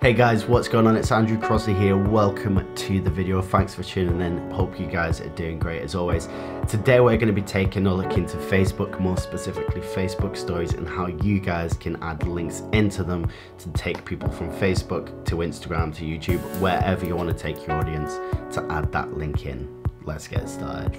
Hey guys, what's going on? It's Andrew Crossley here. Welcome to the video. Thanks for tuning in. Hope you guys are doing great as always. Today we're going to be taking a look into Facebook, more specifically Facebook stories, and how you guys can add links into them to take people from Facebook to Instagram to YouTube, wherever you want to take your audience, to add that link in. Let's get started.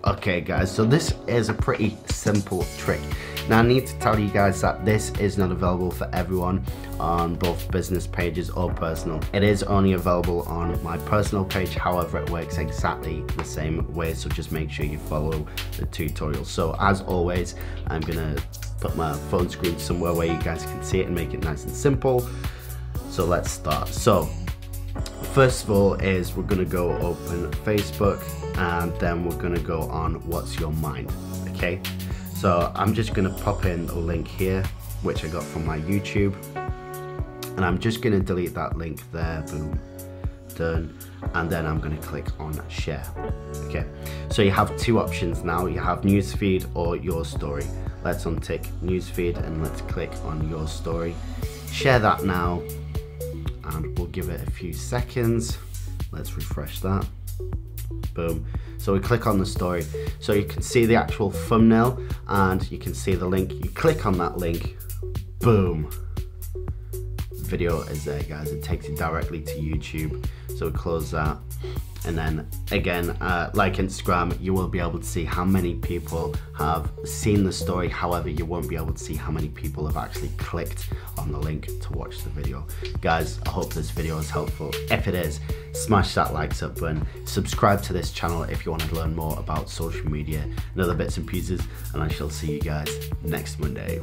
Okay guys, so this is a pretty simple trick. Now I need to tell you guys that this is not available for everyone on both business pages or personal. It is only available on my personal page, however it works exactly the same way, so just make sure you follow the tutorial. So as always, I'm gonna put my phone screen somewhere where you guys can see it and make it nice and simple. So let's start. So first of all is we're gonna go open Facebook, and then we're gonna go on What's Your Mind, okay? So I'm just gonna pop in a link here, which I got from my YouTube, and I'm just gonna delete that link there, boom, done, and then I'm gonna click on share, okay? So you have two options now, you have newsfeed or your story. Let's untick newsfeed and let's click on your story. Share that now, and we'll give it a few seconds. Let's refresh that. Boom. So we click on the story, so you can see the actual thumbnail and you can see the link. You click on that link, boom, video is there guys. It takes you directly to YouTube. So we close that, and then again, like Instagram, you will be able to see how many people have seen the story. However, you won't be able to see how many people have actually clicked on the link to watch the video. Guys, I hope this video is helpful. If it is, smash that likes up button. Subscribe to this channel if you want to learn more about social media and other bits and pieces, and I shall see you guys next Monday.